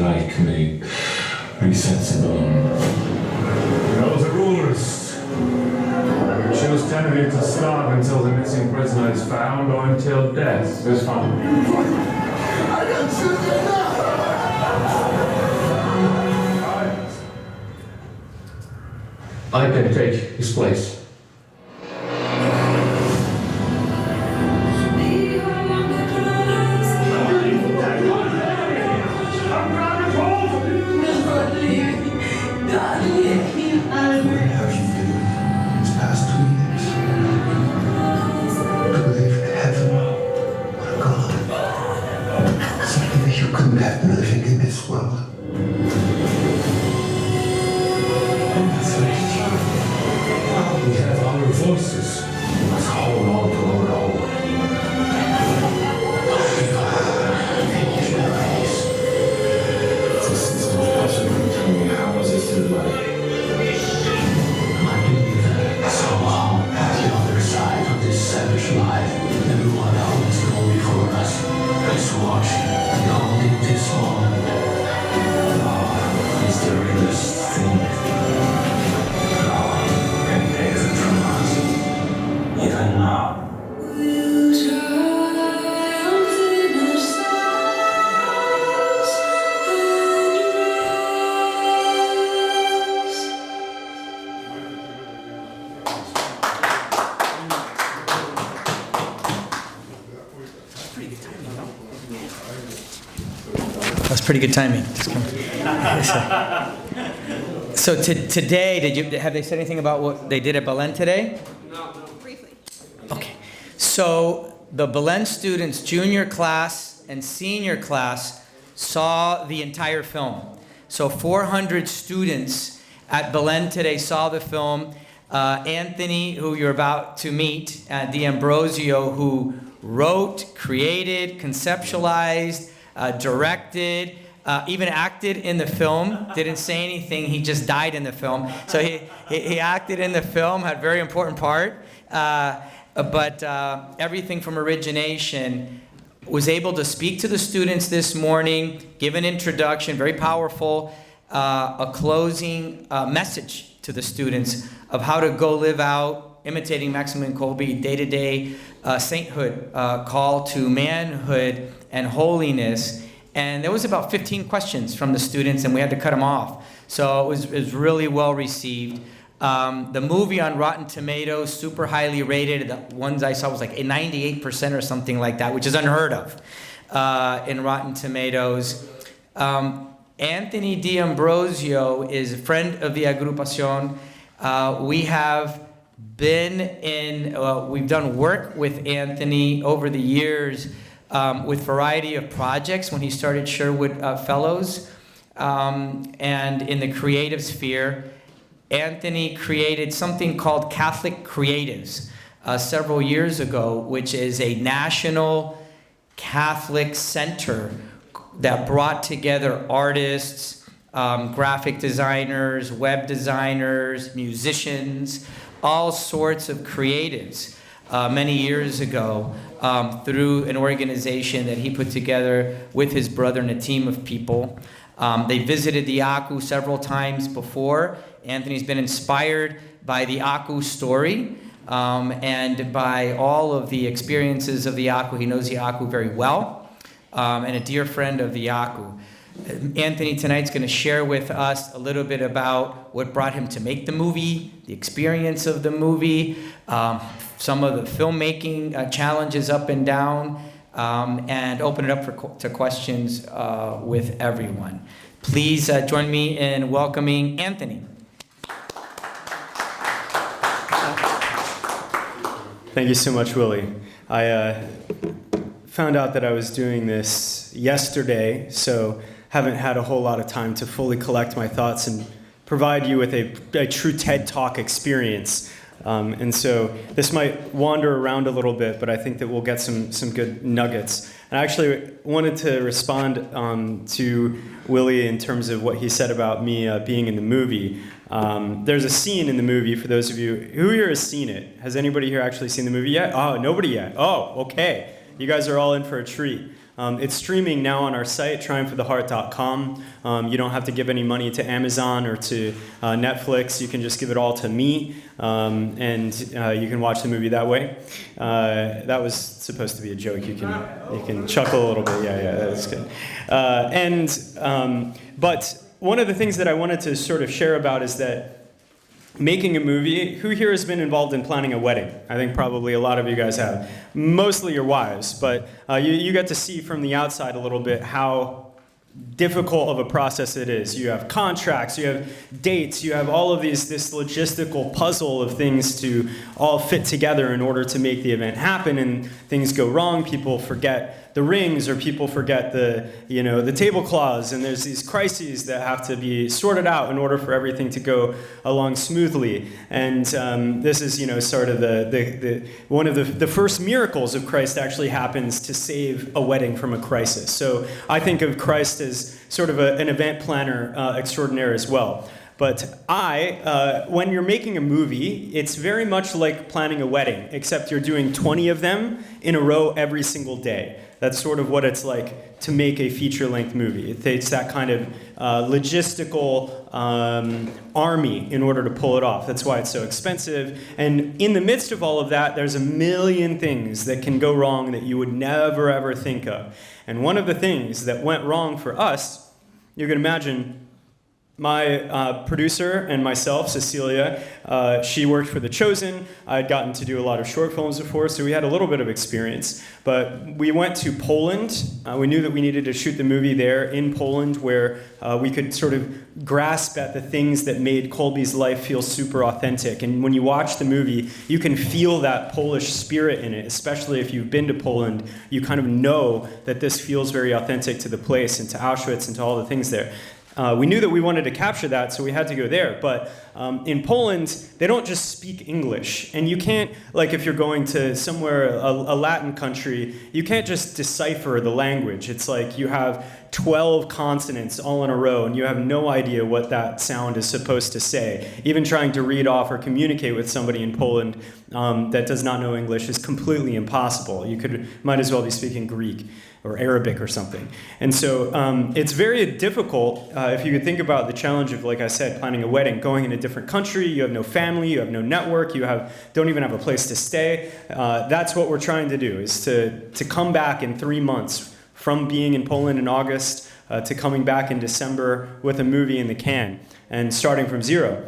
like me. Be sensible. You know the rules. You choose Kennedy to starve until the missing prisoner is found or until death is found. I can shoot you now! I can take his place. Voices. We must hold on to our own. This is impossible to me. How is this to life? I believe so long at the other side of this savage life, everyone else is going before us is watching and holding this moment. Love is the realest thing. Love can take it from us, even now. That's pretty good timing. So today, have they said anything about what they did at Belen today? No. Briefly. Okay. So the Belen students, junior class and senior class, saw the entire film. So 400 students at Belen today saw the film. Anthony, who you're about to meet, D'Ambrosio, who wrote, created, conceptualized, directed, even acted in the film. Didn't say anything. He just died in the film. So he acted in the film, had a very important part. But everything from origination, was able to speak to the students this morning, give an introduction, very powerful, a closing message to the students of how to go live out, imitating Maximilian Kolbe, day-to-day sainthood, call to manhood and holiness. And there was about 15 questions from the students, and we had to cut them off. So it was really well received. The movie on Rotten Tomatoes, super highly rated. The ones I saw was like 98% or something like that, which is unheard of in Rotten Tomatoes. Anthony D'Ambrosio is a friend of the Agrupacion. We have we've done work with Anthony over the years with a variety of projects when he started Sherwood Fellows. And in the creative sphere, Anthony created something called Catholic Creatives several years ago, which is a national Catholic center that brought together artists, graphic designers, web designers, musicians, all sorts of creatives many years ago through an organization that he put together with his brother and a team of people. They visited the Aku several times before. Anthony's been inspired by the Aku story and by all of the experiences of the Aku. He knows the Aku very well and a dear friend of the Aku. Anthony tonight's going to share with us a little bit about what brought him to make the movie, the experience of the movie, some of the filmmaking challenges up and down, and open it up to questions with everyone. Please join me in welcoming Anthony. Thank you so much, Willie. I found out that I was doing this yesterday, so haven't had a whole lot of time to fully collect my thoughts and provide you with a true TED Talk experience. And so this might wander around a little bit, but I think that we'll get some good nuggets. And I actually wanted to respond to Willie in terms of what he said about me being in the movie. There's a scene in the movie, for those of you, who here has seen it? Has anybody here actually seen the movie yet? Oh, nobody yet. Oh, okay. You guys are all in for a treat. It's streaming now on our site, triumphoftheheart.com. You don't have to give any money to Amazon or to Netflix. You can just give it all to me, and you can watch the movie that way. That was supposed to be a joke. You can chuckle a little bit. Yeah, that's good. But one of the things that I wanted to sort of share about is that making a movie, who here has been involved in planning a wedding? I think probably a lot of you guys have. Mostly your wives, but you get to see from the outside a little bit how difficult of a process it is. You have contracts, you have dates, you have all of this logistical puzzle of things to all fit together in order to make the event happen, and things go wrong. People forget the rings, or people forget the tablecloths, and there's these crises that have to be sorted out in order for everything to go along smoothly. And this is sort of the one of the first miracles of Christ actually happens to save a wedding from a crisis. So I think of Christ as sort of an event planner extraordinaire as well. But when you're making a movie, it's very much like planning a wedding, except you're doing 20 of them in a row every single day. That's sort of what it's like to make a feature-length movie. It takes that kind of logistical army in order to pull it off. That's why it's so expensive. And in the midst of all of that, there's a million things that can go wrong that you would never, ever think of. And one of the things that went wrong for us, you can imagine, my producer and myself, Cecilia, she worked for The Chosen. I had gotten to do a lot of short films before, so we had a little bit of experience. But we went to Poland. We knew that we needed to shoot the movie there in Poland, where we could sort of grasp at the things that made Colby's life feel super authentic. And when you watch the movie, you can feel that Polish spirit in it, especially if you've been to Poland. You kind of know that this feels very authentic to the place and to Auschwitz and to all the things there. We knew that we wanted to capture that, so we had to go there. But in Poland, they don't just speak English. And you can't, like if you're going to somewhere, a Latin country, you can't just decipher the language. It's like you have 12 consonants all in a row, and you have no idea what that sound is supposed to say. Even trying to read off or communicate with somebody in Poland that does not know English is completely impossible. You might as well be speaking Greek or Arabic or something. And so it's very difficult, if you could think about the challenge of, like I said, planning a wedding, going in a different country, you have no family, you have no network, you don't even have a place to stay. That's what we're trying to do, is to come back in 3 months from being in Poland in August to coming back in December with a movie in the can and starting from zero.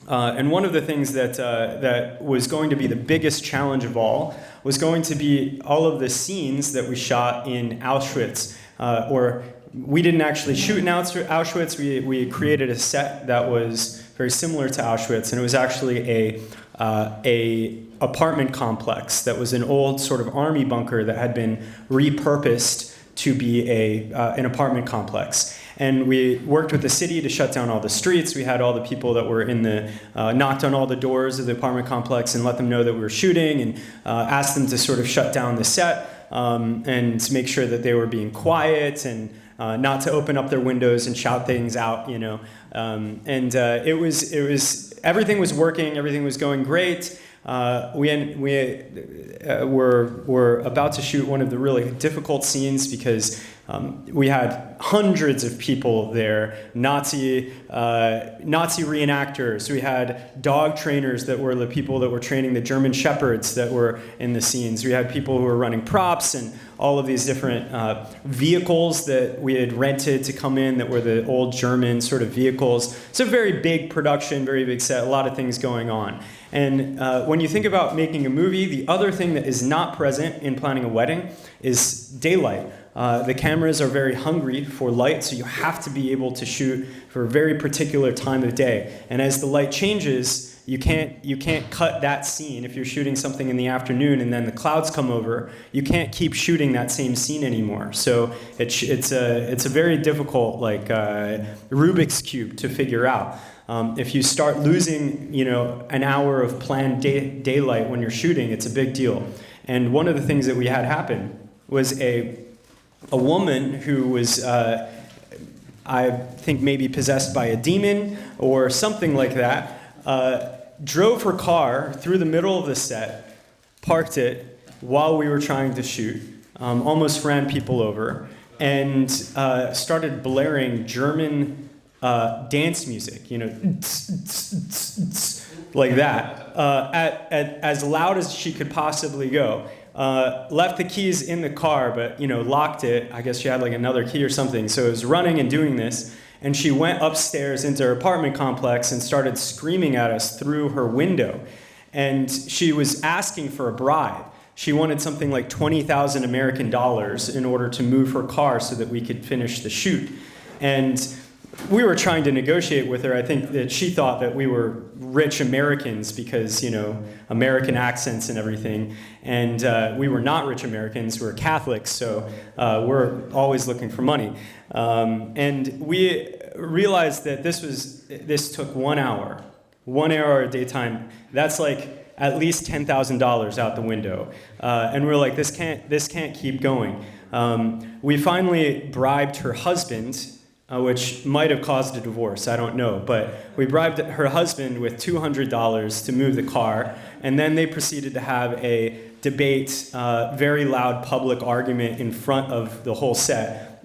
And one of the things that was going to be the biggest challenge of all was going to be all of the scenes that we shot in Auschwitz. Or we didn't actually shoot in Auschwitz. We created a set that was very similar to Auschwitz, and it was actually a apartment complex that was an old sort of army bunker that had been repurposed to be an apartment complex. And we worked with the city to shut down all the streets. We had all the people that were knocked on all the doors of the apartment complex and let them know that we were shooting, and asked them to sort of shut down the set and make sure that they were being quiet and not to open up their windows and shout things out, it was everything was working, everything was going great. We were about to shoot one of the really difficult scenes because we had hundreds of people there, Nazi reenactors. We had dog trainers that were the people that were training the German shepherds that were in the scenes. We had people who were running props and all of these different vehicles that we had rented to come in that were the old German sort of vehicles. It's a very big production, very big set, a lot of things going on. And when you think about making a movie, the other thing that is not present in planning a wedding is daylight. The cameras are very hungry for light, so you have to be able to shoot for a very particular time of day. And as the light changes, you can't cut that scene. If you're shooting something in the afternoon and then the clouds come over, you can't keep shooting that same scene anymore. So it's a very difficult Rubik's Cube to figure out. If you start losing, an hour of planned daylight when you're shooting, it's a big deal. And one of the things that we had happen was a woman who was, I think maybe possessed by a demon or something like that, drove her car through the middle of the set, parked it while we were trying to shoot. almost ran people over, and started blaring German dance music, like that, at as loud as she could possibly go. Left the keys in the car, but locked it. I guess she had like another key or something. So it was running and doing this, and she went upstairs into her apartment complex and started screaming at us through her window. And she was asking for a bribe. She wanted something like 20,000 American dollars in order to move her car so that we could finish the shoot. And we were trying to negotiate with her. I think that she thought that we were rich Americans because, American accents and everything. And we were not rich Americans. We were Catholics, so we're always looking for money. And we realized that this took 1 hour. 1 hour a daytime. That's like at least $10,000 out the window. And we're like, this can't keep going. We finally bribed her husband, which might have caused a divorce, I don't know. But we bribed her husband with $200 to move the car, and then they proceeded to have a debate, very loud public argument in front of the whole set,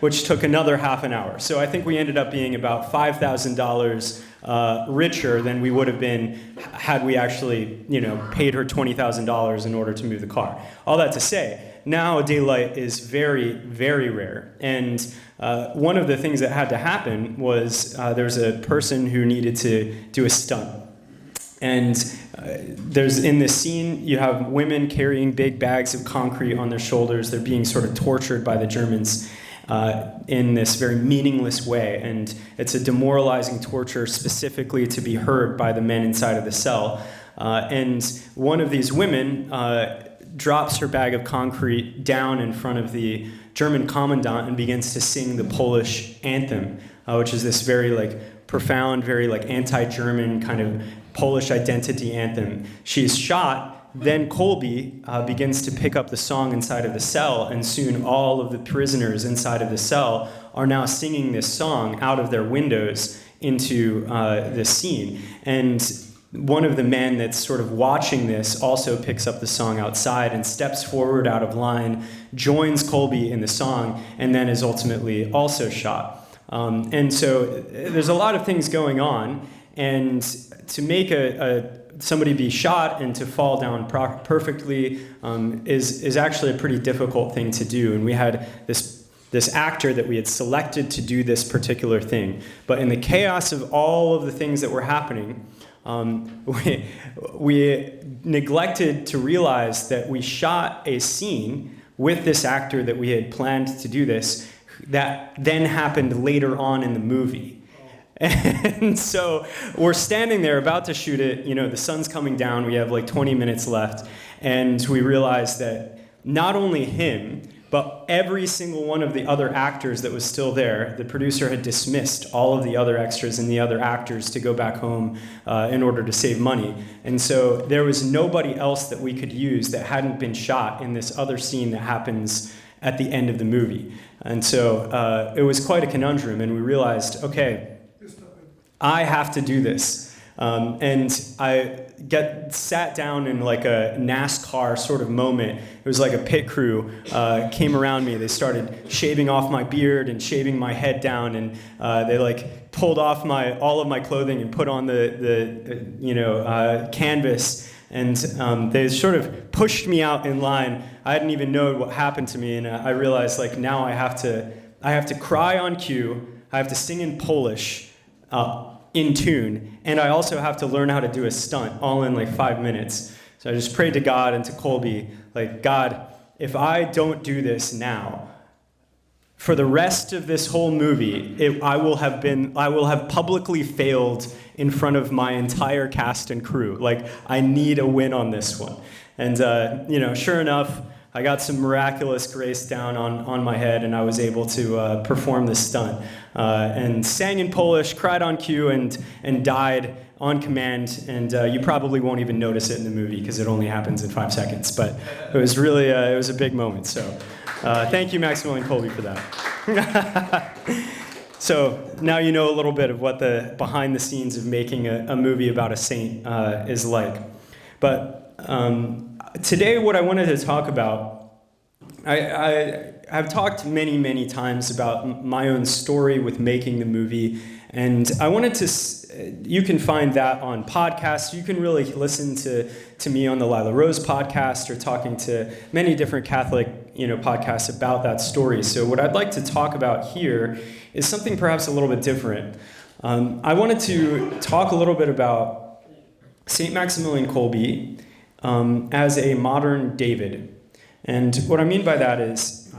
which took another half an hour. So I think we ended up being about $5,000 richer than we would have been had we actually, paid her $20,000 in order to move the car. All that to say, now daylight is very, very rare. And one of the things that had to happen was there's a person who needed to do a stunt. And there's in this scene, you have women carrying big bags of concrete on their shoulders. They're being sort of tortured by the Germans in this very meaningless way. And it's a demoralizing torture specifically to be heard by the men inside of the cell. And one of these women drops her bag of concrete down in front of the German commandant and begins to sing the Polish anthem, which is this very profound, very anti-German kind of Polish identity anthem. She's shot. Then Colby begins to pick up the song inside of the cell, and soon all of the prisoners inside of the cell are now singing this song out of their windows into the scene. And one of the men that's sort of watching this also picks up the song outside and steps forward out of line, joins Colby in the song, and then is ultimately also shot. And so there's a lot of things going on, and to make somebody be shot and to fall down perfectly is actually a pretty difficult thing to do. And we had this actor that we had selected to do this particular thing. But in the chaos of all of the things that were happening, we neglected to realize that we shot a scene with this actor that we had planned to do this that then happened later on in the movie. And so we're standing there about to shoot it, the sun's coming down, we have 20 minutes left, and we realize that not only him, but every single one of the other actors that was still there, the producer had dismissed all of the other extras and the other actors to go back home in order to save money. And so there was nobody else that we could use that hadn't been shot in this other scene that happens at the end of the movie. And so it was quite a conundrum, and we realized, okay, I have to do this. And I sat down in a NASCAR sort of moment. It was like a pit crew came around me. They started shaving off my beard and shaving my head down, and they pulled off all of my clothing and put on the canvas. And they sort of pushed me out in line. I didn't even know what happened to me, and I realized now I have to cry on cue. I have to sing in Polish. In tune, and I also have to learn how to do a stunt all in 5 minutes. So I just prayed to God and to Colby, God, if I don't do this now, for the rest of this whole movie, I will have publicly failed in front of my entire cast and crew. I need a win on this one. And sure enough, I got some miraculous grace down on my head, and I was able to perform this stunt. And sang in Polish, cried on cue, and died on command. And you probably won't even notice it in the movie because it only happens in 5 seconds. But it was really, it was a big moment. So thank you, Maximilian Colby, for that. So now you know a little bit of what the behind the scenes of making a movie about a saint is like. But today what I wanted to talk about I've talked many times about my own story with making the movie, and I wanted to, you can find that on podcasts. You can really listen to me on the Lila Rose podcast or talking to many different Catholic, podcasts about that story. So what I'd like to talk about here is something perhaps a little bit different. I wanted to talk a little bit about St. Maximilian Kolbe as a modern David. And what I mean by that is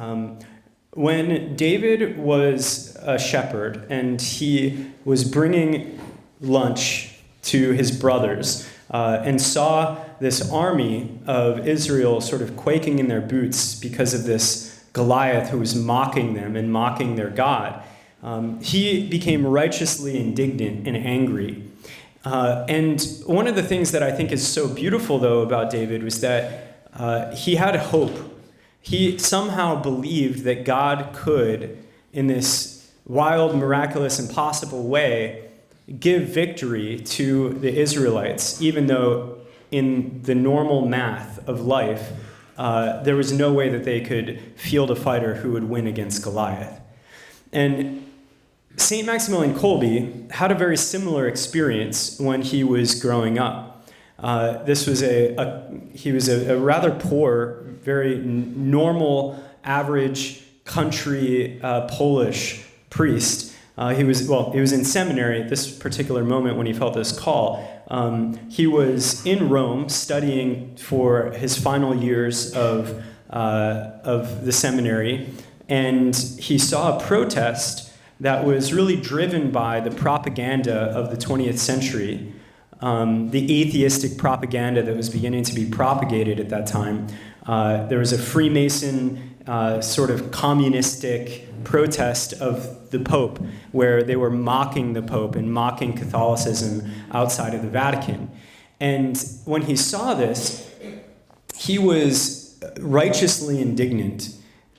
when David was a shepherd and he was bringing lunch to his brothers and saw this army of Israel sort of quaking in their boots because of this Goliath who was mocking them and mocking their God, he became righteously indignant and angry. And one of the things that I think is so beautiful, though, about David was that he had hope. He somehow believed that God could, in this wild, miraculous, impossible way, give victory to the Israelites, even though in the normal math of life, there was no way that they could field a fighter who would win against Goliath. And St. Maximilian Kolbe had a very similar experience when he was growing up. He was a rather poor, very normal, average country Polish priest. He was in seminary at this particular moment when he felt this call. He was in Rome studying for his final years of the seminary, and he saw a protest that was really driven by the propaganda of the 20th century, the atheistic propaganda that was beginning to be propagated at that time. There was a Freemason sort of communistic protest of the Pope, where they were mocking the Pope and mocking Catholicism outside of the Vatican. And when he saw this, he was righteously indignant,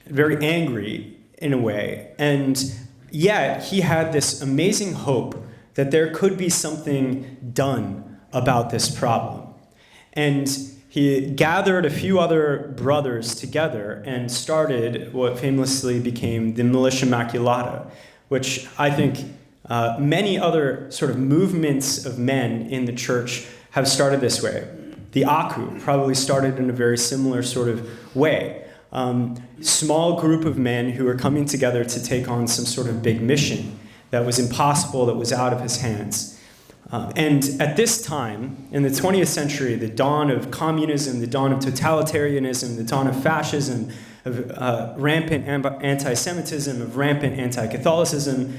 very angry in a way, and yet he had this amazing hope that there could be something done about this problem. And he gathered a few other brothers together and started what famously became the Militia Immaculata, which I think many other sort of movements of men in the church have started this way. The Aku probably started in a very similar sort of way. Small group of men who were coming together to take on some sort of big mission that was impossible, that was out of his hands. And at this time, in the 20th century, the dawn of communism, the dawn of totalitarianism, the dawn of fascism, of rampant anti-Semitism, of rampant anti-Catholicism,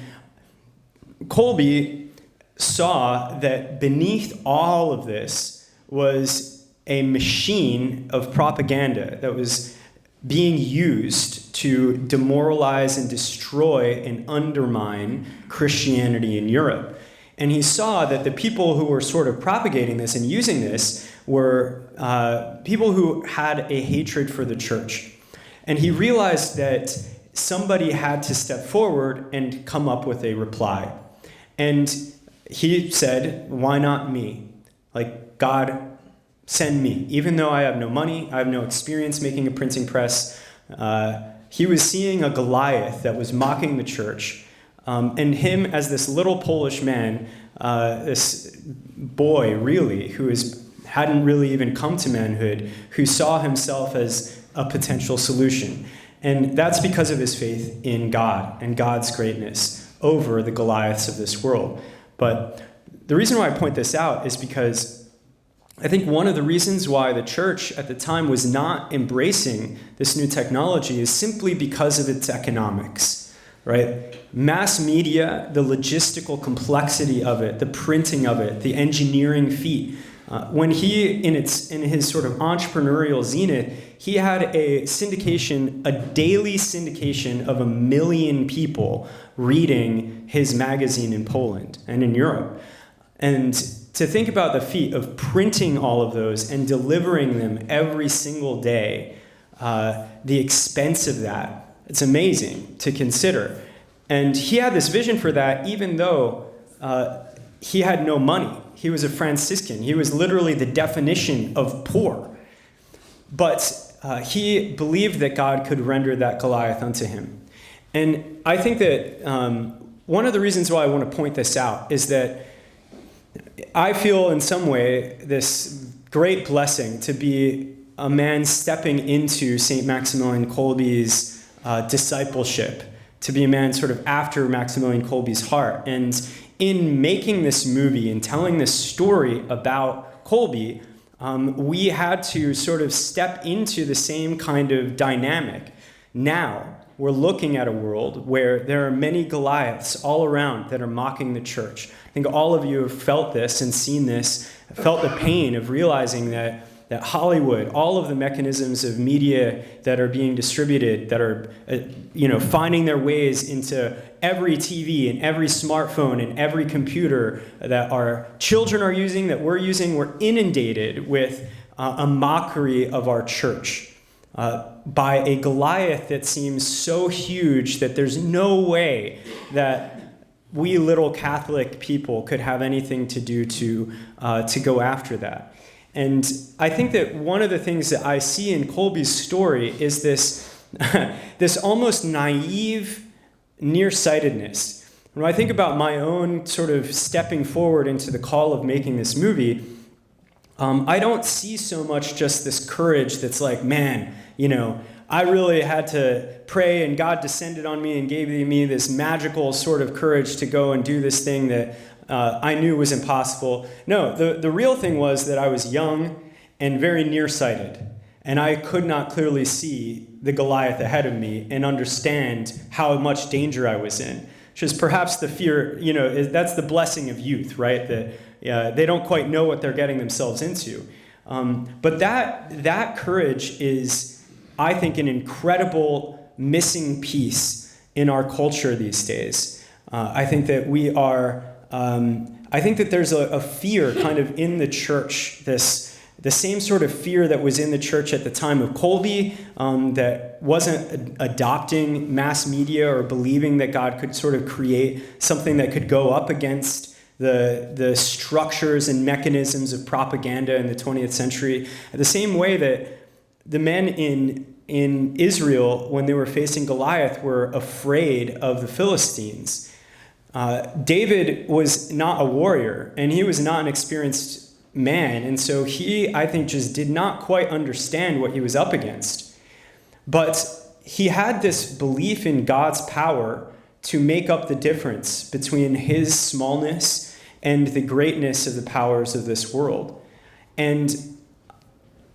Kolbe saw that beneath all of this was a machine of propaganda that was being used to demoralize and destroy and undermine Christianity in Europe. And he saw that the people who were sort of propagating this and using this were people who had a hatred for the church. And he realized that somebody had to step forward and come up with a reply. And he said, why not me? Like, God, send me. Even though I have no money, I have no experience making a printing press, he was seeing a Goliath that was mocking the church. And him as this little Polish man, this boy really, who hadn't really even come to manhood, who saw himself as a potential solution. And that's because of his faith in God and God's greatness over the Goliaths of this world. But the reason why I point this out is because I think one of the reasons why the church at the time was not embracing this new technology is simply because of its economics, right? Mass media, the logistical complexity of it, the printing of it, the engineering feat. When he, in his sort of entrepreneurial zenith, he had a daily syndication of 1 million people reading his magazine in Poland and in Europe. And to think about the feat of printing all of those and delivering them every single day, the expense of that, it's amazing to consider. And he had this vision for that even though he had no money. He was a Franciscan. He was literally the definition of poor. But he believed that God could render that Goliath unto him. And I think that one of the reasons why I want to point this out is that I feel in some way this great blessing to be a man stepping into St. Maximilian Kolbe's discipleship, to be a man sort of after Maximilian Kolbe's heart. And in making this movie and telling this story about Kolbe, we had to sort of step into the same kind of dynamic. Now, we're looking at a world where there are many Goliaths all around that are mocking the church. I think all of you have felt this and seen this, felt the pain of realizing that Hollywood, all of the mechanisms of media that are being distributed, that are finding their ways into every TV and every smartphone and every computer that our children are using, that we're using, we're inundated with a mockery of our church. By a Goliath that seems so huge that there's no way that we little Catholic people could have anything to do to go after that. And I think that one of the things that I see in Kolbe's story is this, this almost naive nearsightedness. When I think about my own sort of stepping forward into the call of making this movie, I don't see so much just this courage that's like, man, I really had to pray and God descended on me and gave me this magical sort of courage to go and do this thing that I knew was impossible. No, the real thing was that I was young and very nearsighted, and I could not clearly see the Goliath ahead of me and understand how much danger I was in, which is perhaps the fear, that's the blessing of youth, right? That they don't quite know what they're getting themselves into. But that courage is, I think, an incredible missing piece in our culture these days. I think that I think that there's a fear kind of in the church, the same sort of fear that was in the church at the time of Kolbe, that wasn't adopting mass media or believing that God could sort of create something that could go up against the structures and mechanisms of propaganda in the 20th century. The same way that the men in Israel, when they were facing Goliath, were afraid of the Philistines. David was not a warrior, and he was not an experienced man, and so he, I think, just did not quite understand what he was up against. But he had this belief in God's power to make up the difference between his smallness and the greatness of the powers of this world. And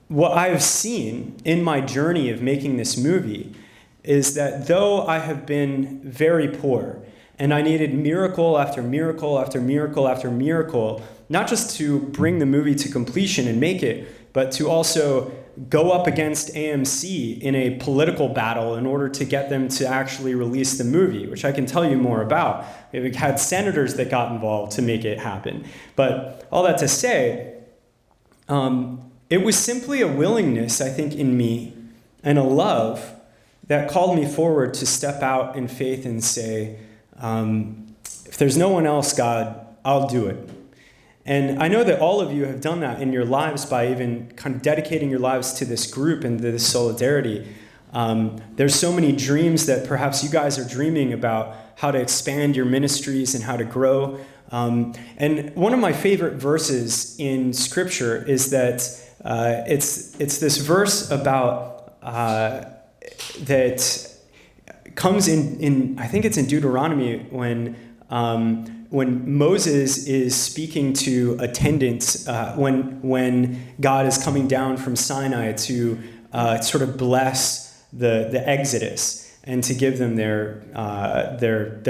what I've seen in my journey of making this movie is that though I have been very poor, and I needed miracle after miracle after miracle after miracle, not just to bring the movie to completion and make it, but to also go up against AMC in a political battle in order to get them to actually release the movie, which I can tell you more about. We had senators that got involved to make it happen. But all that to say, it was simply a willingness, I think, in me and a love that called me forward to step out in faith and say, if there's no one else, God, I'll do it. And I know that all of you have done that in your lives by even kind of dedicating your lives to this group and to this solidarity. There's so many dreams that perhaps you guys are dreaming about how to expand your ministries and how to grow. And one of my favorite verses in Scripture is that it's this verse about that comes in I think it's in Deuteronomy when Moses is speaking to attendants when God is coming down from Sinai to sort of bless the Exodus and to give them their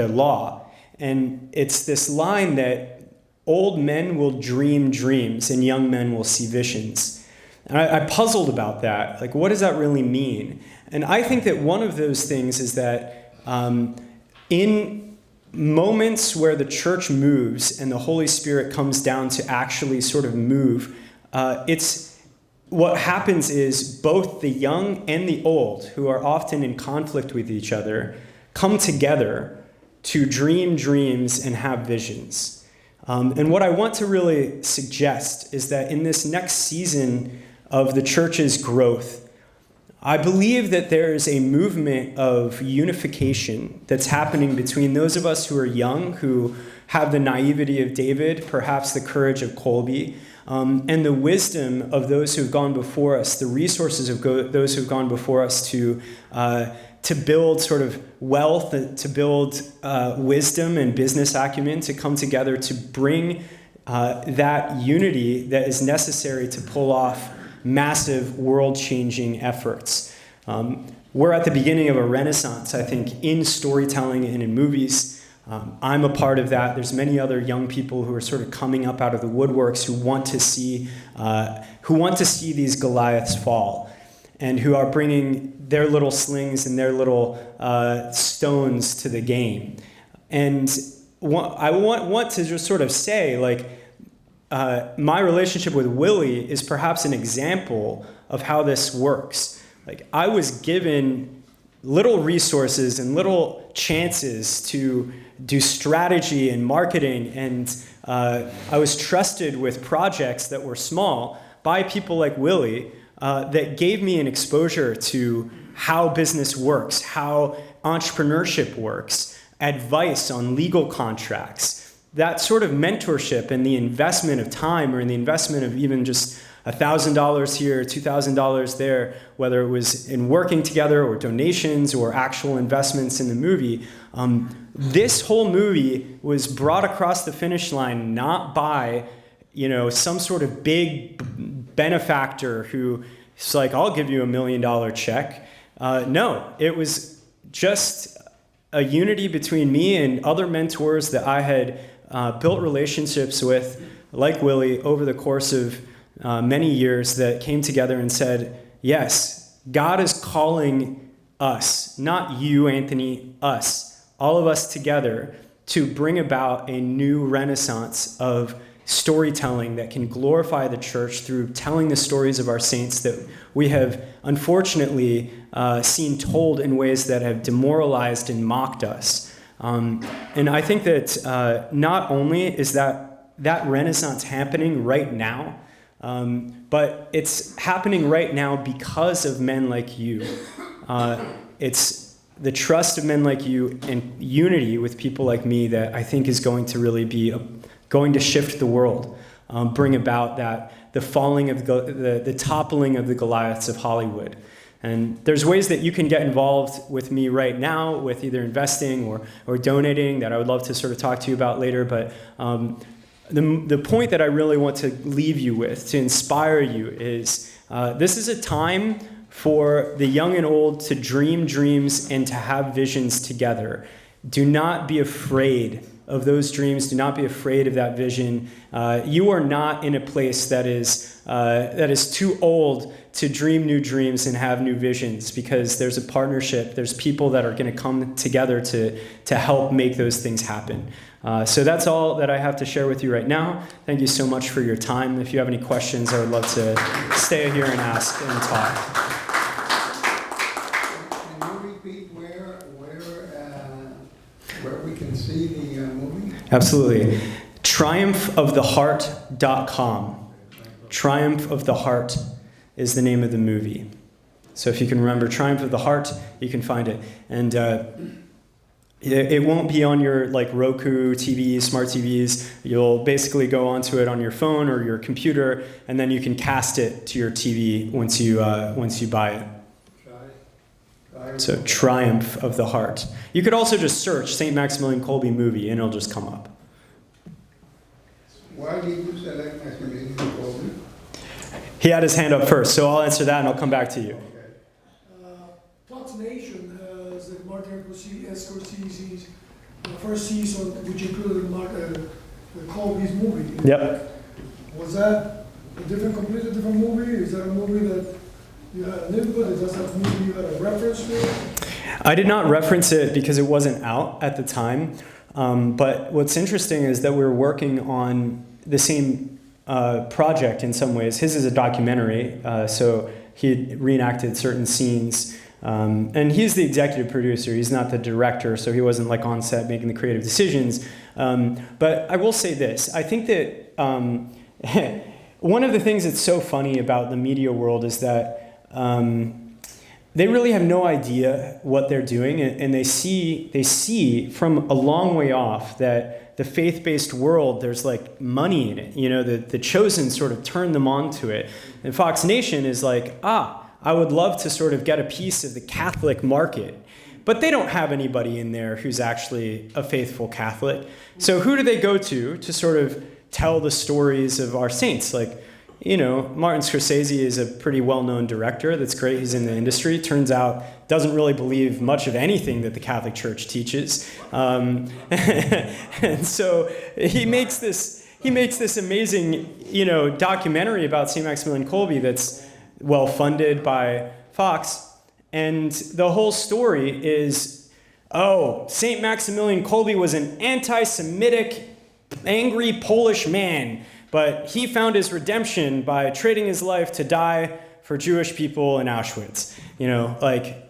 law. And it's this line that old men will dream dreams and young men will see visions. And I puzzled about that. Like, what does that really mean? And I think that one of those things is that in moments where the church moves and the Holy Spirit comes down to actually sort of move, it's what happens is both the young and the old, who are often in conflict with each other, come together to dream dreams and have visions. And what I want to really suggest is that in this next season of the church's growth, I believe that there is a movement of unification that's happening between those of us who are young, who have the naivety of David, perhaps the courage of Colby, and the wisdom of those who have gone before us, the resources of those who have gone before us to build sort of wealth, to build wisdom and business acumen, to come together to bring that unity that is necessary to pull off massive world-changing efforts. We're at the beginning of a renaissance, I think, in storytelling and in movies. I'm a part of that. There's many other young people who are sort of coming up out of the woodworks who want to see these Goliaths fall, and who are bringing their little slings and their little stones to the game. And I want to just sort of say, like, my relationship with Willie is perhaps an example of how this works. Like, I was given little resources and little chances to do strategy and marketing, and I was trusted with projects that were small by people like Willie that gave me an exposure to how business works, how entrepreneurship works, advice on legal contracts. That sort of mentorship and the investment of time, or in the investment of even just $1,000 here, $2,000 there, whether it was in working together or donations or actual investments in the movie, this whole movie was brought across the finish line not by, some sort of big benefactor who's like, I'll give you $1 million check. No, it was just a unity between me and other mentors that I had built relationships with, like Willie, over the course of many years, that came together and said, yes, God is calling us, not you, Anthony, us, all of us together, to bring about a new renaissance of storytelling that can glorify the church through telling the stories of our saints that we have unfortunately seen told in ways that have demoralized and mocked us. And I think that not only is that renaissance happening right now, but it's happening right now because of men like you. It's the trust of men like you and unity with people like me that I think is going to really be going to shift the world, bring about the falling of the toppling of the Goliaths of Hollywood. And there's ways that you can get involved with me right now, with either investing or donating, that I would love to sort of talk to you about later. But the point that I really want to leave you with, to inspire you, is this is a time for the young and old to dream dreams and to have visions together. Do not be afraid of those dreams. Do not be afraid of that vision. You are not in a place that is too old to dream new dreams and have new visions, because there's a partnership. There's people that are going to come together to help make those things happen. So that's all that I have to share with you right now. Thank you so much for your time. If you have any questions, I would love to stay here and ask and talk. Can you repeat where we can see the movie? Absolutely. TriumphOfTheHeart.com. Triumph of the Heart is the name of the movie. So if you can remember Triumph of the Heart, you can find it. And it won't be on your Roku TVs, smart TVs. You'll basically go onto it on your phone or your computer, and then you can cast it to your TV once you buy it. So Triumph of the Heart. You could also just search St. Maximilian Kolbe movie, and it'll just come up. Why did you select Maximilian Kolbe? He had his hand up first, so I'll answer that and I'll come back to you. Presentacion has the Martin Scorsese's first season, which included Colby's movie. Yep. Was that a completely different movie? Is that a movie that you had an input? Is that a movie you had a reference to? I did not reference it because it wasn't out at the time. But what's interesting is that we're working on the same project in some ways. His is a documentary, so he reenacted certain scenes. And he's the executive producer. He's not the director, so he wasn't on set making the creative decisions. But I will say this. I think that one of the things that's so funny about the media world is that they really have no idea what they're doing, and they see from a long way off that the faith-based world, there's like money in it. You know, the chosen sort of turn them on to it. And Fox Nation is like, I would love to sort of get a piece of the Catholic market. But they don't have anybody in there who's actually a faithful Catholic. So who do they go to sort of tell the stories of our saints? Like, you know, Martin Scorsese is a pretty well-known director. That's great. He's in the industry. Turns out doesn't really believe much of anything that the Catholic Church teaches. And so he makes this amazing, you know, documentary about St. Maximilian Kolbe that's well-funded by Fox. And the whole story is, St. Maximilian Kolbe was an anti-Semitic, angry Polish man, but he found his redemption by trading his life to die for Jewish people in Auschwitz. You know, like,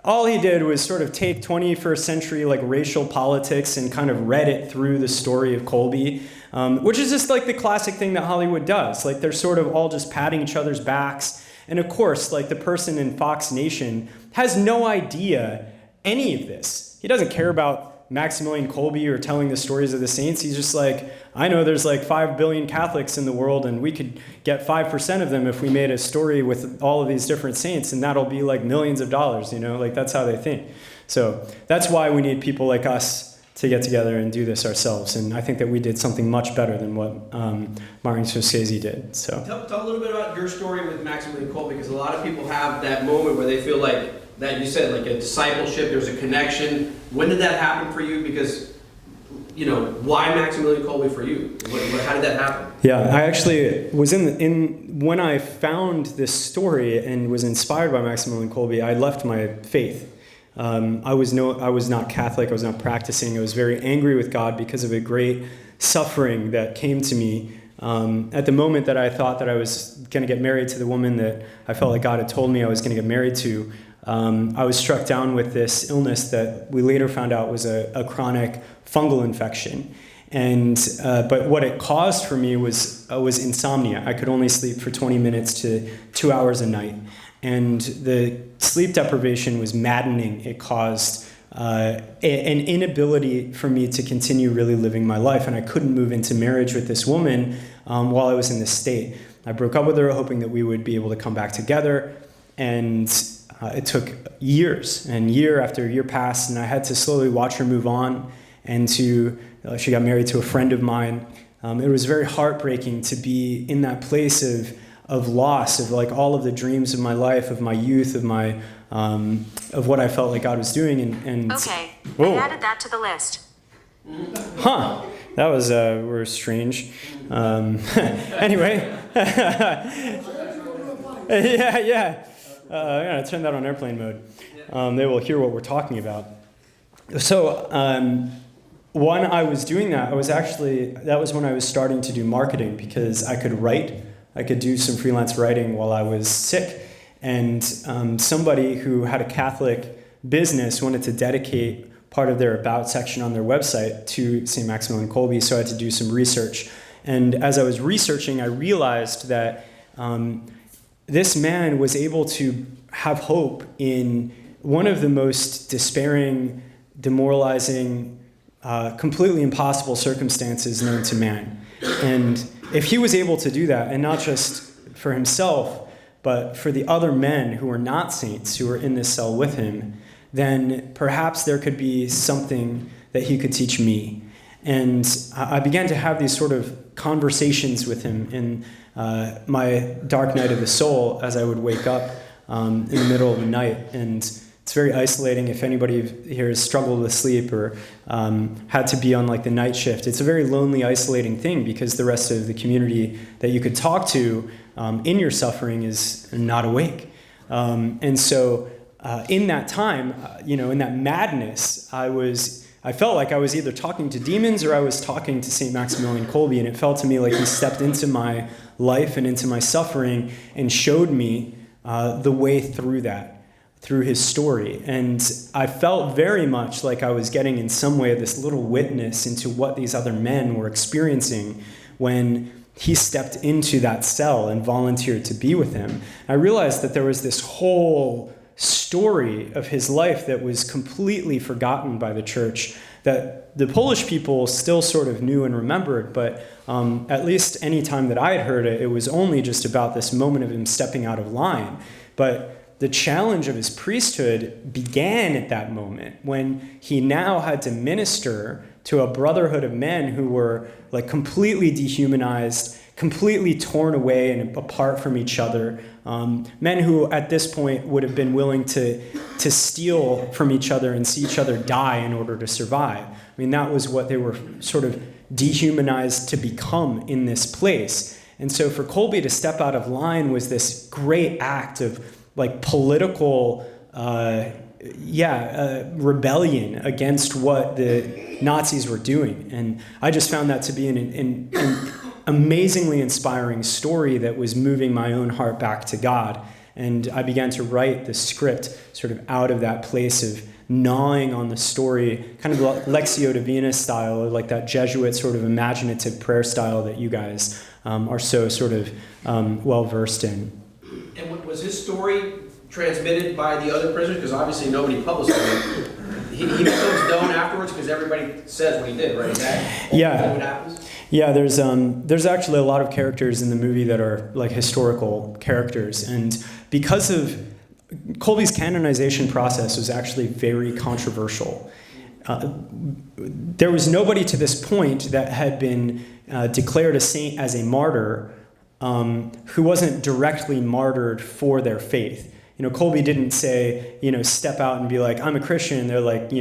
all he did was sort of take 21st century, like, racial politics and kind of read it through the story of Kolbe, which is just like the classic thing that Hollywood does. Like, they're sort of all just patting each other's backs. And of course, like, the person in Fox Nation has no idea any of this. He doesn't care about Maximilian Kolbe or telling the stories of the saints. He's just like, I know there's like 5 billion Catholics in the world, and we could get 5% of them if we made a story with all of these different saints, and that'll be like millions of dollars, you know? Like, that's how they think. So that's why we need people like us to get together and do this ourselves. And I think that we did something much better than what Martin Scorsese did. So tell a little bit about your story with Maximilian Kolbe, because a lot of people have that moment where they feel like that you said, like a discipleship, there's a connection. When did that happen for you? Because, you know, why Maximilian Kolbe for you? How did that happen? Yeah, I actually was when I found this story and was inspired by Maximilian Kolbe, I left my faith. I was not Catholic. I was not practicing. I was very angry with God because of a great suffering that came to me at the moment that I thought that I was going to get married to the woman that I felt like God had told me I was going to get married to. I was struck down with this illness that we later found out was a chronic fungal infection. And but what it caused for me was insomnia. I could only sleep for 20 minutes to 2 hours a night. And the sleep deprivation was maddening. It caused an inability for me to continue really living my life. And I couldn't move into marriage with this woman while I was in this state. I broke up with her hoping that we would be able to come back together. And it took years, and year after year passed, and I had to slowly watch her move on. And she got married to a friend of mine. It was very heartbreaking to be in that place of loss, of like all of the dreams of my life, of my youth, of my of what I felt like God was doing. And okay, whoa. I added that to the list. Huh, that was were strange. Anyway, yeah. I'm gonna turn that on airplane mode. They will hear what we're talking about. So when I was doing that, that was when I was starting to do marketing, because I could write. I could do some freelance writing while I was sick. And somebody who had a Catholic business wanted to dedicate part of their about section on their website to St. Maximilian Kolbe, so I had to do some research. And as I was researching, I realized that this man was able to have hope in one of the most despairing, demoralizing, completely impossible circumstances known to man. And if he was able to do that, and not just for himself, but for the other men who were not saints, who were in this cell with him, then perhaps there could be something that he could teach me. And I began to have these sort of conversations with him in my dark night of the soul as I would wake up in the middle of the night. And it's very isolating. If anybody here has struggled with sleep or had to be on like the night shift, it's a very lonely, isolating thing, because the rest of the community that you could talk to in your suffering is not awake. And so in that time, in that madness, I felt like I was either talking to demons or I was talking to St. Maximilian Kolbe, and it felt to me like he stepped into my life and into my suffering and showed me the way through that, through his story. And I felt very much like I was getting in some way this little witness into what these other men were experiencing when he stepped into that cell and volunteered to be with him. I realized that there was this whole story of his life that was completely forgotten by the church, that the Polish people still sort of knew and remembered, but at least any time that I had heard it, it was only just about this moment of him stepping out of line. But the challenge of his priesthood began at that moment when he now had to minister to a brotherhood of men who were like completely dehumanized, completely torn away and apart from each other. Men who at this point would have been willing to steal from each other and see each other die in order to survive. I mean, that was what they were sort of dehumanized to become in this place. And so for Kolbe to step out of line was this great act of like political rebellion against what the Nazis were doing. And I just found that to be an amazingly inspiring story that was moving my own heart back to God. And I began to write the script sort of out of that place of gnawing on the story, kind of like Lectio Divina style, or like that Jesuit sort of imaginative prayer style that you guys are so sort of well-versed in. And was his story transmitted by the other prisoners? Because obviously nobody published it. He becomes known afterwards because everybody says what he did, right? That what happens? Yeah, there's actually a lot of characters in the movie that are like historical characters, and because of Kolbe's canonization process was actually very controversial. There was nobody to this point that had been declared a saint as a martyr who wasn't directly martyred for their faith. You know, Kolbe didn't say, step out and be like, I'm a Christian. They're like,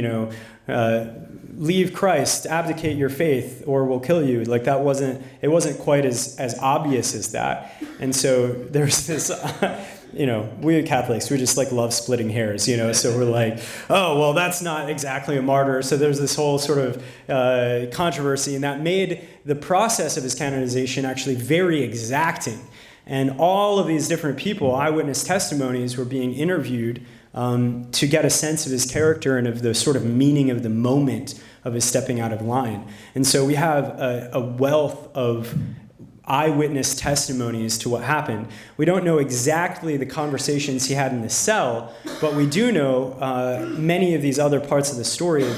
leave Christ, abdicate your faith, or we'll kill you. Like it wasn't quite as obvious as that. And so there's this, we Catholics, we just like love splitting hairs, so we're like, oh, well, that's not exactly a martyr. So there's this whole sort of controversy, and that made the process of his canonization actually very exacting. And all of these different people, eyewitness testimonies, were being interviewed to get a sense of his character and of the sort of meaning of the moment of his stepping out of line. And so we have a wealth of eyewitness testimonies to what happened. We don't know exactly the conversations he had in the cell, but we do know many of these other parts of the story,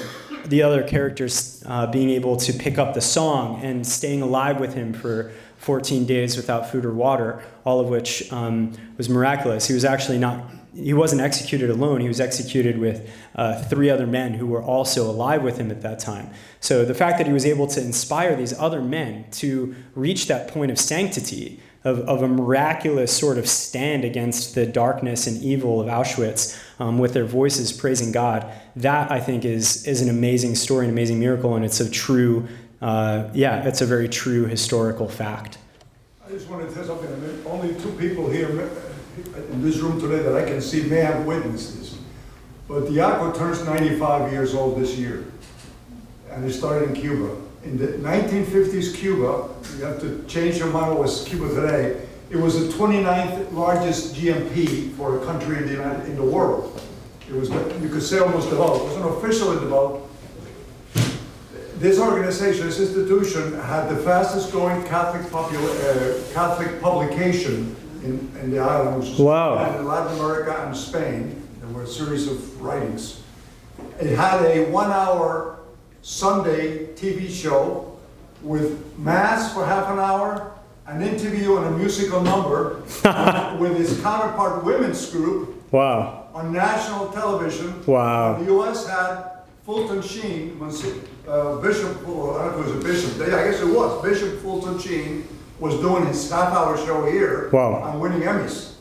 the other characters being able to pick up the song and staying alive with him for 14 days without food or water, all of which was miraculous. He wasn't executed alone. He was executed with 3 other men who were also alive with him at that time. So the fact that he was able to inspire these other men to reach that point of sanctity, of a miraculous sort of stand against the darkness and evil of Auschwitz with their voices praising God, that I think is an amazing story, an amazing miracle, and it's a true, it's a very true historical fact. I just want to tell something. I mean, only 2 people here in this room today that I can see may have witnessed this. But Diaco turns 95 years old this year, and it started in Cuba. In the 1950s Cuba, you have to change your mind what was Cuba today, it was the 29th largest GMP for a country in the world. It was, you could say, almost developed. It was an officially developed. This organization, this institution, had the fastest growing Catholic publication in the island, which was in Latin America and Spain. There were a series of writings. It had a 1-hour Sunday TV show with mass for half an hour, an interview and a musical number with its counterpart women's group on national television. Wow. The U.S. had Fulton Sheen, Bishop, I don't know if it was a bishop, I guess it was, Bishop Fulton Sheen was doing his half-hour show here and winning Emmys.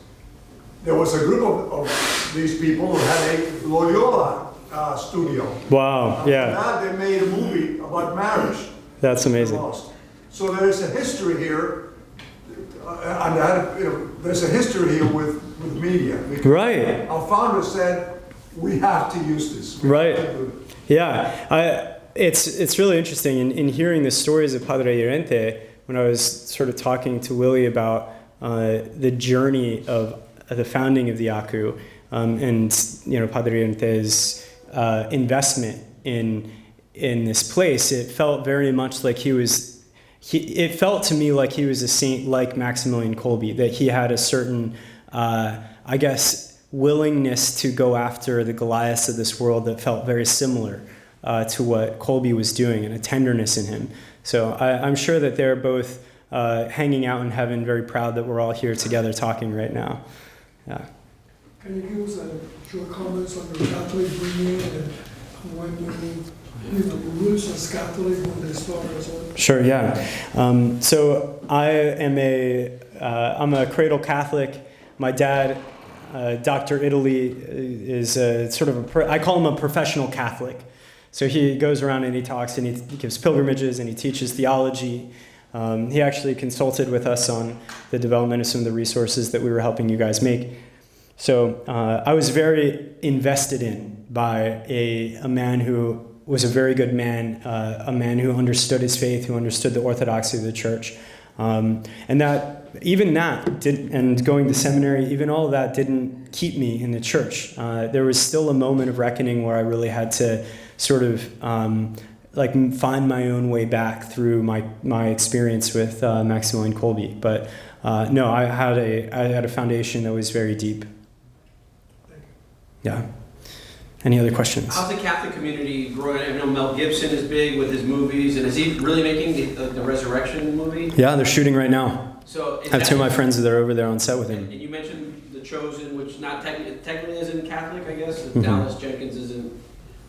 There was a group of these people who had a Loyola studio. Wow, yeah. After that, they made a movie about marriage. That's amazing. So there's a history here, there's a history here with media. Right. Our founder said, we have to use this. Yeah, it's really interesting in hearing the stories of Padre Llorente. When I was sort of talking to Willie about the journey of the founding of the ACU, and Padre Llorente's investment in this place, it felt very much like it felt to me like he was a saint like Maximilian Kolbe, that he had a certain, willingness to go after the Goliaths of this world that felt very similar to what Colby was doing, and a tenderness in him. So I'm sure that they're both hanging out in heaven, very proud that we're all here together talking right now. Yeah. Can you give us your comments on the Catholic bringing and when your roots as Catholic when they started as well? Sure, yeah. So I'm a cradle Catholic. My dad, Dr. Italy, is I call him a professional Catholic. So he goes around and he talks and he gives pilgrimages and he teaches theology. He actually consulted with us on the development of some of the resources that we were helping you guys make. So I was very invested in by a man who was a very good man, a man who understood his faith, who understood the orthodoxy of the church. And going to seminary, even all of that didn't keep me in the church. There was still a moment of reckoning where I really had to sort of find my own way back through my experience with Maximilian Kolbe. But no, I had a foundation that was very deep. Yeah. Any other questions? How's the Catholic community growing? I know Mel Gibson is big with his movies, and is he really making the Resurrection movie? Yeah, they're shooting right now. So I have two of my friends that are over there on set with him. And you mentioned The Chosen, which not technically isn't Catholic, I guess. Mm-hmm. Dallas Jenkins isn't.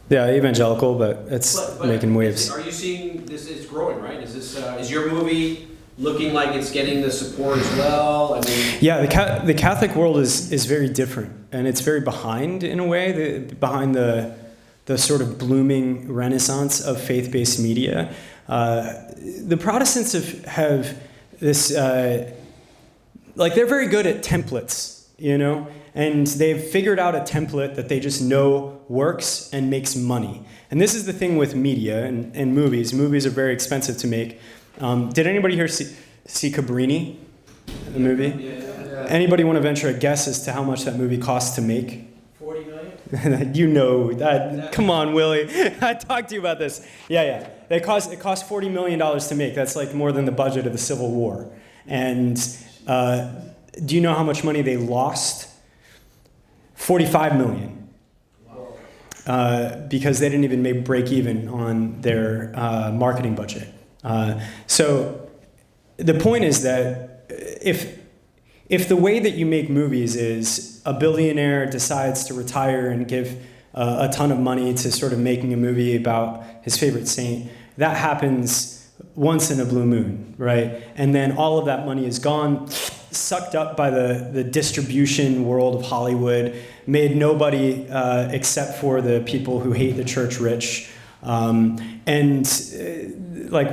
Yeah, evangelical, but it's making waves. Are you seeing this is growing, right? Is this is your movie looking like it's getting the support as well? I mean, yeah, the Catholic world is very different, and it's very behind in a way, behind the sort of blooming renaissance of faith-based media. The Protestants have this, they're very good at templates, and they've figured out a template that they just know works and makes money. And this is the thing with media and movies. Movies are very expensive to make. Did anybody here see Cabrini, the movie? Yeah. Anybody want to venture a guess as to how much that movie cost to make? 40 million? You know that. Come on, Willie. I talked to you about this. Yeah. It cost $40 million to make. That's like more than the budget of the Civil War. And do you know how much money they lost? $45 million. Because they didn't even break even on their marketing budget. So the point is that if the way that you make movies is a billionaire decides to retire and give a ton of money to sort of making a movie about his favorite saint, that happens once in a blue moon, right? And then all of that money is gone, sucked up by the distribution world of Hollywood, made nobody except for the people who hate the church rich. We're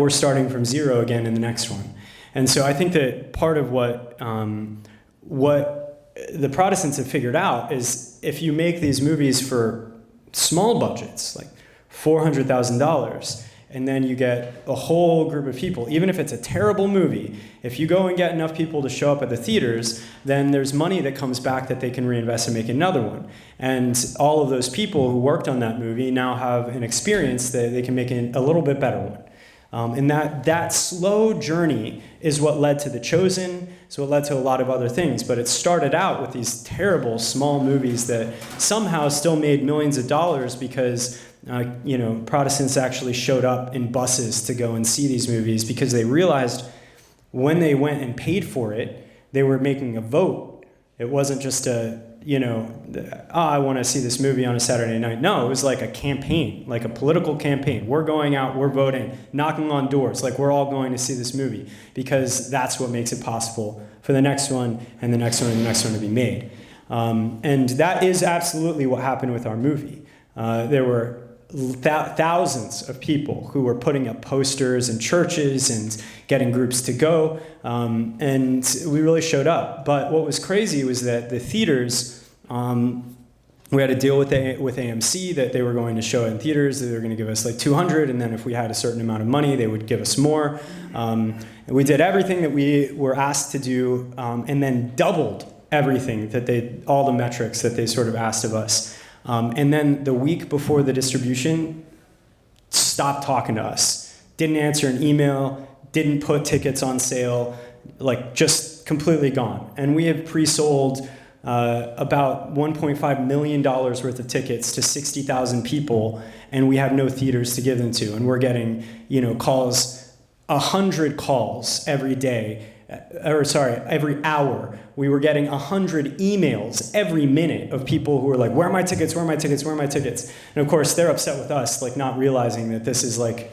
starting from zero again in the next one. And so I think that part of what the Protestants have figured out is if you make these movies for small budgets, like $400,000, and then you get a whole group of people, even if it's a terrible movie, if you go and get enough people to show up at the theaters, then there's money that comes back that they can reinvest and make another one. And all of those people who worked on that movie now have an experience that they can make a little bit better one. And that slow journey is what led to The Chosen, is what led to a lot of other things. But it started out with these terrible small movies that somehow still made millions of dollars because Protestants actually showed up in buses to go and see these movies because they realized when they went and paid for it, they were making a vote. It wasn't just I want to see this movie on a Saturday night. No, it was like a campaign, like a political campaign. We're going out, we're voting, knocking on doors, like we're all going to see this movie because that's what makes it possible for the next one and the next one and the next one to be made. And that is absolutely what happened with our movie. There were thousands of people who were putting up posters in churches and getting groups to go, and we really showed up. But what was crazy was that the theaters, we had a deal with AMC that they were going to show it in theaters, that they were going to give us like 200, and then if we had a certain amount of money, they would give us more. And we did everything that we were asked to do, and then doubled everything all the metrics that they sort of asked of us. And then the week before the distribution, stopped talking to us. Didn't answer an email, didn't put tickets on sale, just completely gone. And we have pre-sold about $1.5 million worth of tickets to 60,000 people, and we have no theaters to give them to. And we're getting, calls, 100 calls every day, every hour. We were getting 100 emails every minute of people who were like, where are my tickets, where are my tickets, where are my tickets? And of course, they're upset with us, like not realizing that this is like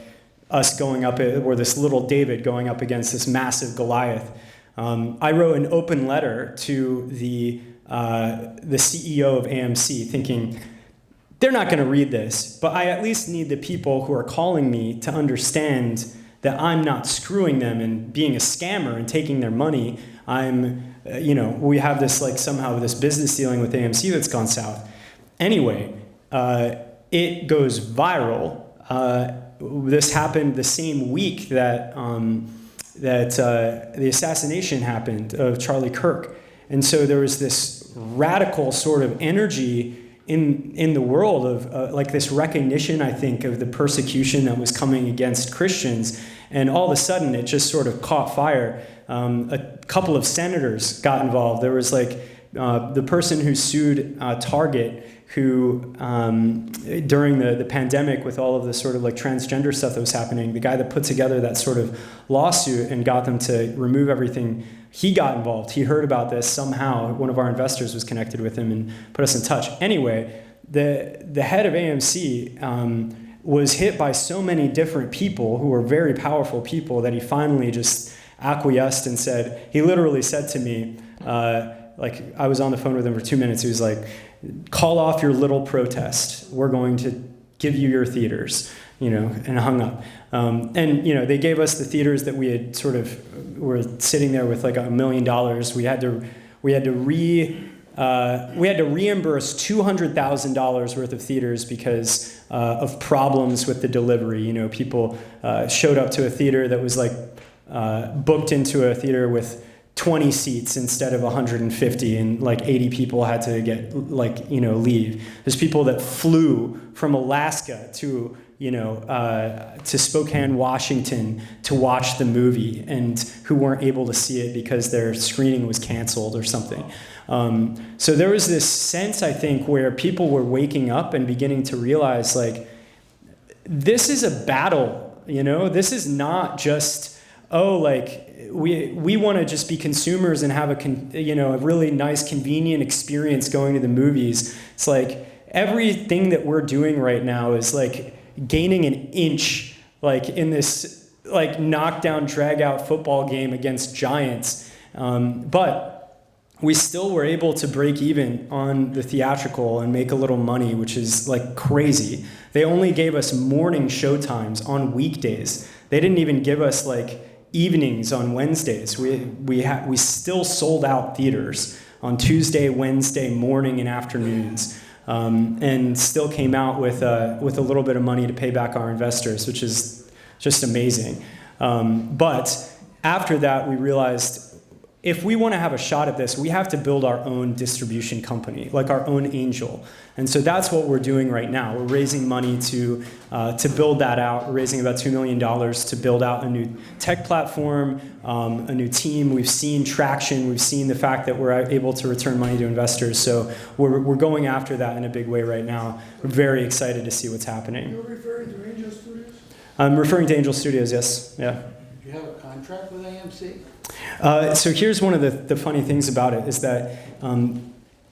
us going up, or this little David going up against this massive Goliath. I wrote an open letter to the CEO of AMC thinking, they're not going to read this, but I at least need the people who are calling me to understand that I'm not screwing them and being a scammer and taking their money. We have this somehow this business dealing with AMC that's gone south. Anyway, it goes viral. This happened the same week that the assassination happened of Charlie Kirk. And so there was this radical sort of energy in the world of this recognition, I think, of the persecution that was coming against Christians. And all of a sudden, it just sort of caught fire. A couple of senators got involved. There was the person who sued Target, who during the pandemic with all of the sort of transgender stuff that was happening, the guy that put together that sort of lawsuit and got them to remove everything, he got involved. He heard about this somehow. One of our investors was connected with him and put us in touch. Anyway, the head of AMC was hit by so many different people who were very powerful people that he finally just acquiesced and said, he literally said to me, I was on the phone with him for 2 minutes. He was like, call off your little protest. We're going to give you your theaters, and hung up. They gave us the theaters that we had were sitting there with $1 million. We had to reimburse $200,000 worth of theaters because of problems with the delivery. People showed up to a theater that was booked into a theater with 20 seats instead of 150, and 80 people had to get leave. There's people that flew from Alaska to Spokane, Washington to watch the movie and who weren't able to see it because their screening was canceled or something. So there was this sense, I think, where people were waking up and beginning to realize this is a battle, this is not just, we want to just be consumers and have a really nice, convenient experience going to the movies. It's everything that we're doing right now is gaining an inch, in this knockdown, drag out football game against giants. But we still were able to break even on the theatrical and make a little money, which is crazy. They only gave us morning showtimes on weekdays. They didn't even give us evenings on Wednesdays. We still sold out theaters on Tuesday, Wednesday morning and afternoons, and still came out with a little bit of money to pay back our investors, which is just amazing. But after that, we realized if we want to have a shot at this, we have to build our own distribution company, our own angel. And so that's what we're doing right now. We're raising money to build that out. We're raising about $2 million to build out a new tech platform, a new team. We've seen traction. We've seen the fact that we're able to return money to investors. So we're going after that in a big way right now. We're very excited to see what's happening. You're referring to Angel Studios? I'm referring to Angel Studios, yes. Yeah. Do you have a contract with AMC? So here's one of the funny things about it is that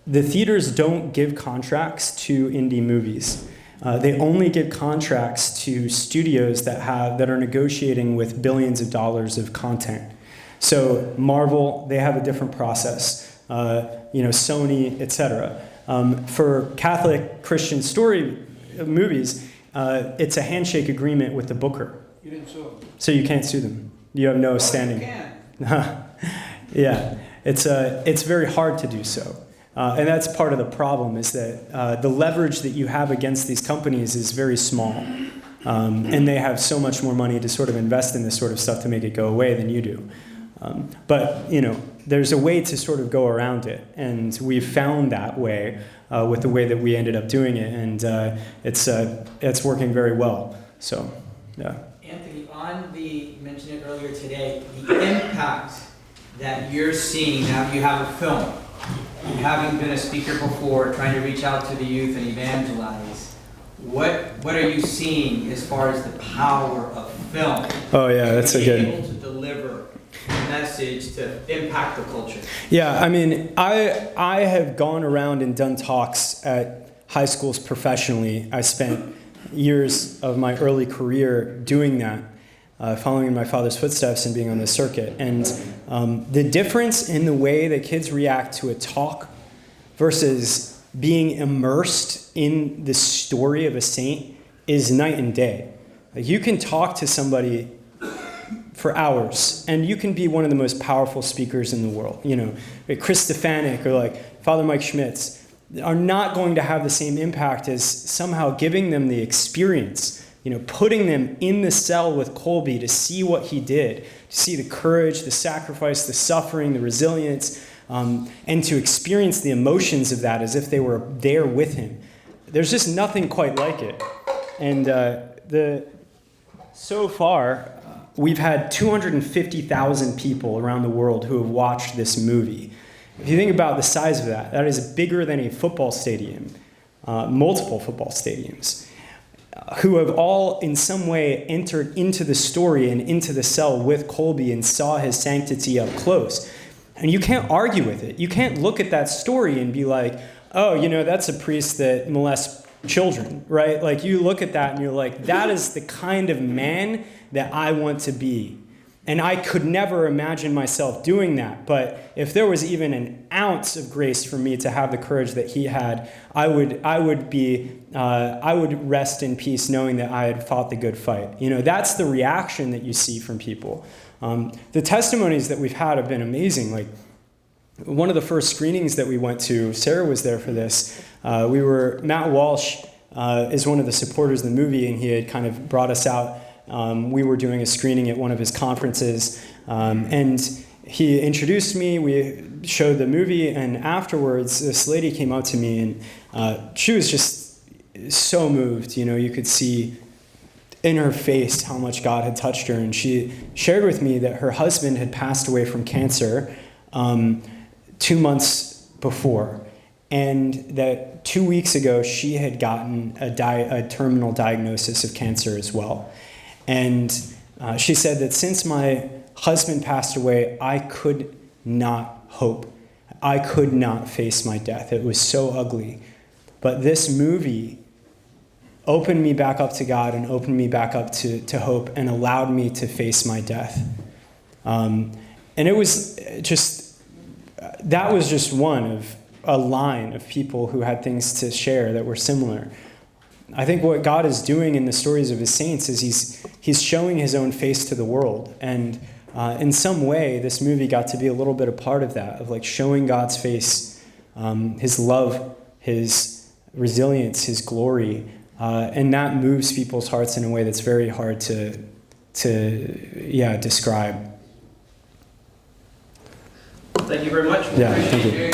the theaters don't give contracts to indie movies. They only give contracts to studios that are negotiating with billions of dollars of content. So Marvel, they have a different process. Sony, etc. For Catholic Christian story movies, it's a handshake agreement with the booker. You didn't sue them. So you can't sue them. You have no standing. You can. Yeah, it's very hard to do so. And that's part of the problem is that the leverage that you have against these companies is very small. And they have so much more money to sort of invest in this sort of stuff to make it go away than you do. But there's a way to sort of go around it. And we've found that way with the way that we ended up doing it. And it's working very well. So, yeah. Anthony, you mentioned it earlier today, the impact that you're seeing now that you have a film. having been a speaker before, trying to reach out to the youth and evangelize, what are you seeing as far as the power of film? Oh yeah, that's a Being good. able to deliver a message to impact the culture. Yeah, I mean, I have gone around and done talks at high schools professionally. I spent years of my early career doing that, following in my father's footsteps and being on the circuit. And the difference in the way that kids react to a talk versus being immersed in the story of a saint is night and day. Like, you can talk to somebody for hours, and you can be one of the most powerful speakers in the world. You know, like Chris Stefanik or like Father Mike Schmitz are not going to have the same impact as somehow giving them the experience, you know, putting them in the cell with Colby to see what he did, to see the courage, the sacrifice, the suffering, the resilience, and to experience the emotions of that as if they were there with him. There's just nothing quite like it. And so far, we've had 250,000 people around the world who have watched this movie. If you think about the size of that, that is bigger than a football stadium, multiple football stadiums, who have all in some way entered into the story and into the cell with Colby and saw his sanctity up close. And you can't argue with it. You can't look at that story and be like, oh, you know, that's a priest that molests children, right? Like, you look at that and you're like, that is the kind of man that I want to be. And I could never imagine myself doing that. But if there was even an ounce of grace for me to have the courage that he had, I would rest in peace knowing that I had fought the good fight. You know, that's the reaction that you see from people. The testimonies that we've had have been amazing. Like, one of the first screenings that we went to, Sarah was there for this. Matt Walsh is one of the supporters of the movie, and he had kind of brought us out. We were doing a screening at one of his conferences, and he introduced me. We showed the movie, and afterwards, this lady came up to me, and she was just so moved. You know, you could see in her face how much God had touched her, and she shared with me that her husband had passed away from cancer 2 months before, and that 2 weeks ago she had gotten a terminal diagnosis of cancer as well. And she said that since my husband passed away, I could not hope. I could not face my death. It was so ugly. But this movie opened me back up to God and opened me back up to hope and allowed me to face my death. And it was just, that was just one of a line of people who had things to share that were similar. I think what God is doing in the stories of his saints is he's showing his own face to the world. And in some way, this movie got to be a little bit a part of that, of like showing God's face, his love, his resilience, his glory. And that moves people's hearts in a way that's very hard to describe. Thank you very much. Yeah, thank you.